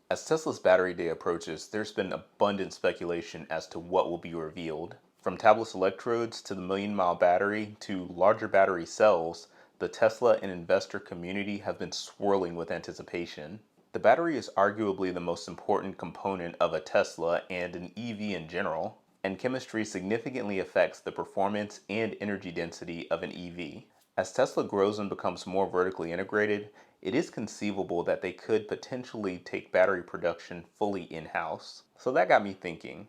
As Tesla's battery day approaches, there's been abundant speculation as to what will be revealed. From tabless electrodes to the million-mile battery to larger battery cells, the Tesla and investor community have been swirling with anticipation. The battery is arguably the most important component of a Tesla and an EV in general, and chemistry significantly affects the performance and energy density of an EV. As Tesla grows and becomes more vertically integrated, it is conceivable that they could potentially take battery production fully in-house. So that got me thinking,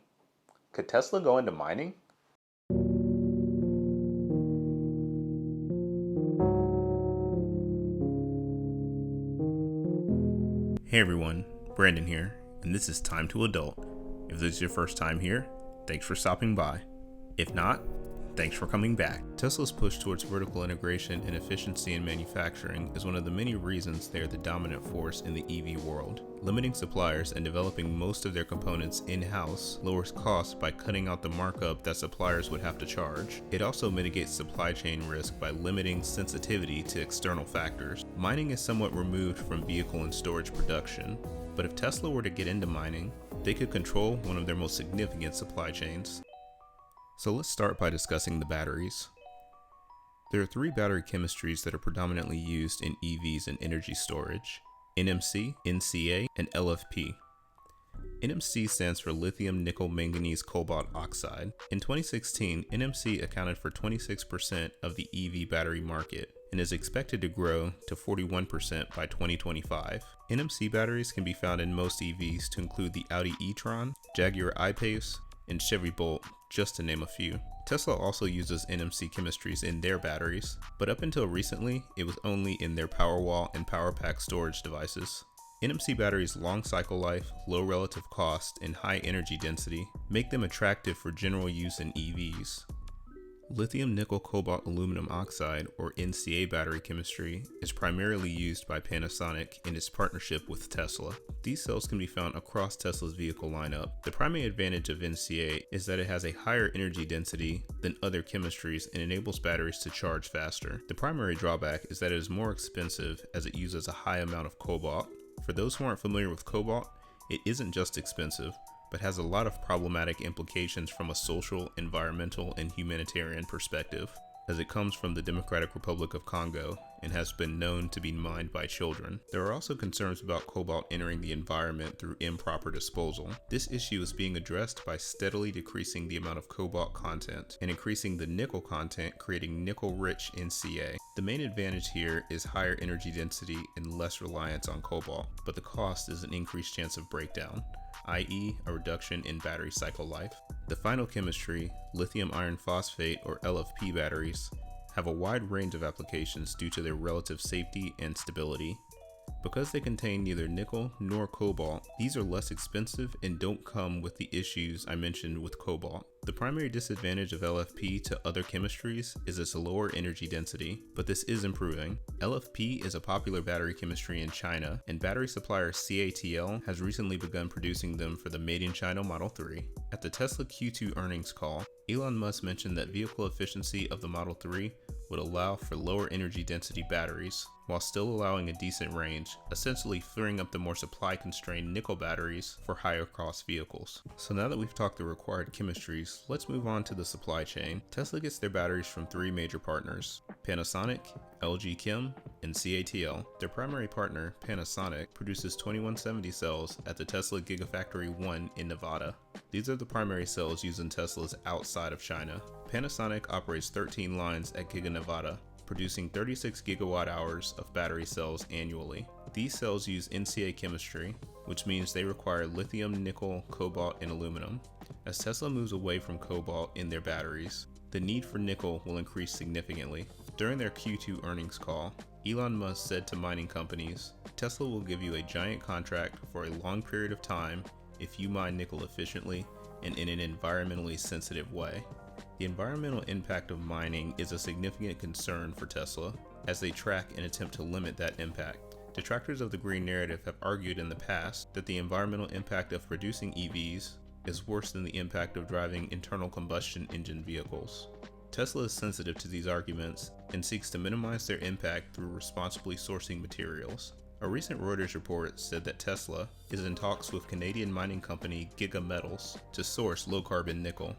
could Tesla go into mining? Hey everyone, Brandon here, and this is Time to Adult. If this is your first time here, thanks for stopping by. If not, thanks for coming back. Tesla's push towards vertical integration and efficiency in manufacturing is one of the many reasons they are the dominant force in the EV world. Limiting suppliers and developing most of their components in-house lowers costs by cutting out the markup that suppliers would have to charge. It also mitigates supply chain risk by limiting sensitivity to external factors. Mining is somewhat removed from vehicle and storage production, but if Tesla were to get into mining, they could control one of their most significant supply chains. So let's start by discussing the batteries. There are three battery chemistries that are predominantly used in EVs and energy storage: NMC, NCA, and LFP. NMC stands for lithium nickel manganese cobalt oxide. In 2016, NMC accounted for 26% of the EV battery market and is expected to grow to 41% by 2025. NMC batteries can be found in most EVs to include the Audi e-tron, Jaguar I-Pace, and Chevy Bolt, just to name a few. Tesla also uses NMC chemistries in their batteries, but up until recently, it was only in their Powerwall and PowerPack storage devices. NMC batteries' long cycle life, low relative cost, and high energy density make them attractive for general use in EVs. Lithium nickel cobalt aluminum oxide, or NCA battery chemistry, is primarily used by Panasonic in its partnership with Tesla. These cells can be found across Tesla's vehicle lineup. The primary advantage of NCA is that it has a higher energy density than other chemistries and enables batteries to charge faster. The primary drawback is that it is more expensive as it uses a high amount of cobalt. For those who aren't familiar with cobalt, it isn't just expensive, but has a lot of problematic implications from a social, environmental, and humanitarian perspective, as it comes from the Democratic Republic of Congo and has been known to be mined by children. There are also concerns about cobalt entering the environment through improper disposal. This issue is being addressed by steadily decreasing the amount of cobalt content and increasing the nickel content, creating nickel-rich NCA. The main advantage here is higher energy density and less reliance on cobalt, but the cost is an increased chance of breakdown, i.e. a reduction in battery cycle life. The final chemistry, lithium iron phosphate or LFP batteries, have a wide range of applications due to their relative safety and stability. Because they contain neither nickel nor cobalt, these are less expensive and don't come with the issues I mentioned with cobalt. The primary disadvantage of LFP to other chemistries is its lower energy density, but this is improving. LFP is a popular battery chemistry in China, and battery supplier CATL has recently begun producing them for the Made in China Model 3. At the Tesla Q2 earnings call, Elon Musk mentioned that vehicle efficiency of the Model 3 would allow for lower energy density batteries, while still allowing a decent range, essentially freeing up the more supply-constrained nickel batteries for higher cost vehicles. So now that we've talked the required chemistries, let's move on to the supply chain. Tesla gets their batteries from three major partners: Panasonic, LG Chem, and CATL. Their primary partner, Panasonic, produces 2170 cells at the Tesla Gigafactory 1 in Nevada. These are the primary cells used in Teslas outside of China. Panasonic operates 13 lines at Giga Nevada, producing 36 gigawatt hours of battery cells annually. These cells use NCA chemistry, which means they require lithium, nickel, cobalt, and aluminum. As Tesla moves away from cobalt in their batteries, the need for nickel will increase significantly. During their Q2 earnings call, Elon Musk said to mining companies, "Tesla will give you a giant contract for a long period of time if you mine nickel efficiently and in an environmentally sensitive way." The environmental impact of mining is a significant concern for Tesla, as they track and attempt to limit that impact. Detractors of the green narrative have argued in the past that the environmental impact of producing EVs is worse than the impact of driving internal combustion engine vehicles. Tesla is sensitive to these arguments and seeks to minimize their impact through responsibly sourcing materials. A recent Reuters report said that Tesla is in talks with Canadian mining company Giga to source low-carbon nickel.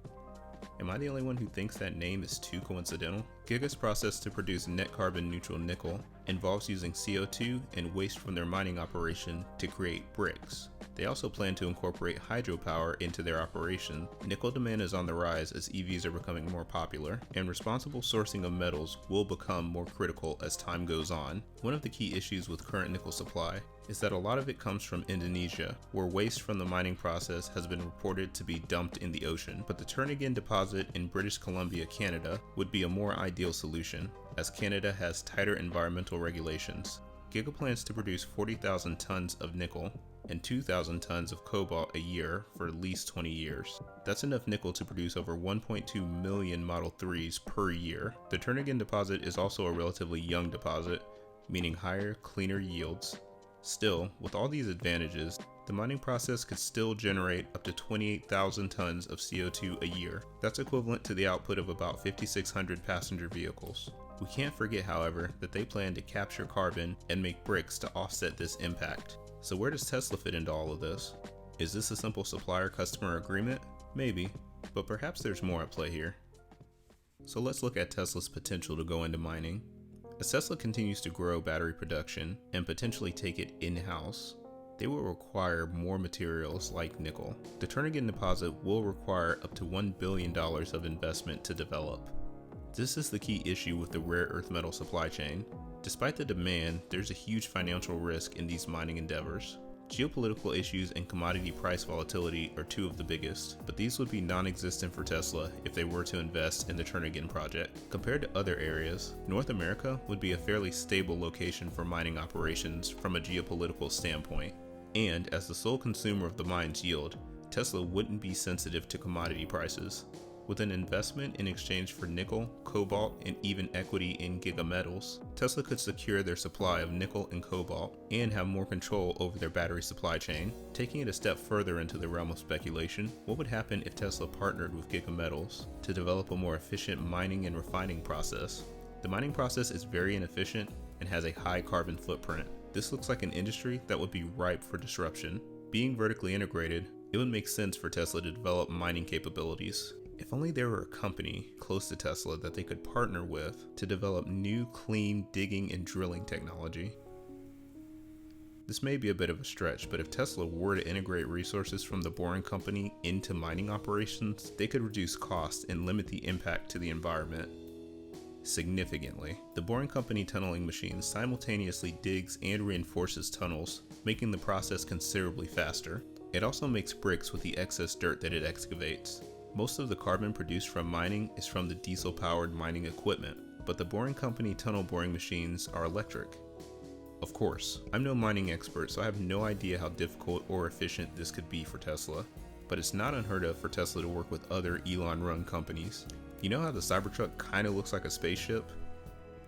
Am I the only one who thinks that name is too coincidental? Giga's process to produce net carbon neutral nickel involves using CO2 and waste from their mining operation to create bricks. They also plan to incorporate hydropower into their operation. Nickel demand is on the rise as EVs are becoming more popular, and responsible sourcing of metals will become more critical as time goes on. One of the key issues with current nickel supply is that a lot of it comes from Indonesia, where waste from the mining process has been reported to be dumped in the ocean. But the Turnagain deposit in British Columbia, Canada would be a more ideal solution, as Canada has tighter environmental regulations. Giga plans to produce 40,000 tons of nickel and 2,000 tons of cobalt a year for at least 20 years. That's enough nickel to produce over 1.2 million Model 3s per year. The Turnagain deposit is also a relatively young deposit, meaning higher, cleaner yields. Still, with all these advantages, the mining process could still generate up to 28,000 tons of CO2 a year. That's equivalent to the output of about 5,600 passenger vehicles. We can't forget, however, that they plan to capture carbon and make bricks to offset this impact. So where does Tesla fit into all of this? Is this a simple supplier-customer agreement? Maybe, but perhaps there's more at play here. So let's look at Tesla's potential to go into mining. As Tesla continues to grow battery production and potentially take it in-house, they will require more materials like nickel. The Turnagain deposit will require up to $1 billion of investment to develop. This is the key issue with the rare earth metal supply chain. Despite the demand, there's a huge financial risk in these mining endeavors. Geopolitical issues and commodity price volatility are two of the biggest, but these would be non-existent for Tesla if they were to invest in the Turnagain project. Compared to other areas, North America would be a fairly stable location for mining operations from a geopolitical standpoint. And as the sole consumer of the mine's yield, Tesla wouldn't be sensitive to commodity prices. With an investment in exchange for nickel, cobalt, and even equity in Giga Metals, Tesla could secure their supply of nickel and cobalt and have more control over their battery supply chain. Taking it a step further into the realm of speculation, what would happen if Tesla partnered with Giga Metals to develop a more efficient mining and refining process? The mining process is very inefficient and has a high carbon footprint. This looks like an industry that would be ripe for disruption. Being vertically integrated, it would make sense for Tesla to develop mining capabilities. If only there were a company close to Tesla that they could partner with to develop new, clean digging and drilling technology. This may be a bit of a stretch, but if Tesla were to integrate resources from the Boring Company into mining operations, they could reduce costs and limit the impact to the environment significantly. The Boring Company tunneling machine simultaneously digs and reinforces tunnels, making the process considerably faster. It also makes bricks with the excess dirt that it excavates. Most of the carbon produced from mining is from the diesel-powered mining equipment, but the Boring Company tunnel boring machines are electric. Of course, I'm no mining expert, so I have no idea how difficult or efficient this could be for Tesla, but it's not unheard of for Tesla to work with other Elon-run companies. You know how the Cybertruck kinda looks like a spaceship?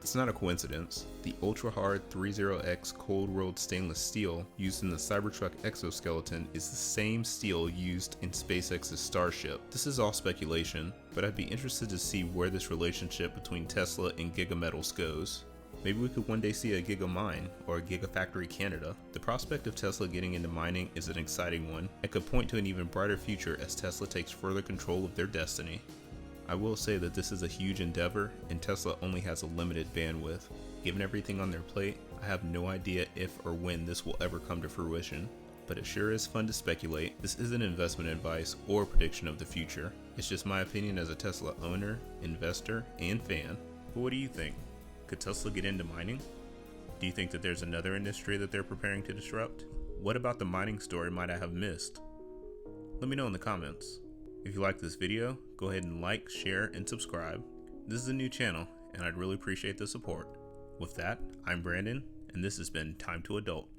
It's not a coincidence. The ultra-hard 30X cold-rolled stainless steel used in the Cybertruck exoskeleton is the same steel used in SpaceX's Starship. This is all speculation, but I'd be interested to see where this relationship between Tesla and Giga Metals goes. Maybe we could one day see a Giga Mine or a Gigafactory Canada. The prospect of Tesla getting into mining is an exciting one and could point to an even brighter future as Tesla takes further control of their destiny. I will say that this is a huge endeavor and Tesla only has a limited bandwidth. Given everything on their plate, I have no idea if or when this will ever come to fruition, but it sure is fun to speculate. This isn't investment advice or prediction of the future. It's just my opinion as a Tesla owner, investor, and fan. But what do you think? Could Tesla get into mining? Do you think that there's another industry that they're preparing to disrupt? What about the mining story might I have missed? Let me know in the comments. If you like this video, go ahead and like, share, and subscribe. This is a new channel, and I'd really appreciate the support. With that, I'm Brandon, and this has been Time to Adult.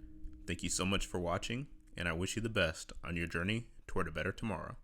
Thank you so much for watching, and I wish you the best on your journey toward a better tomorrow.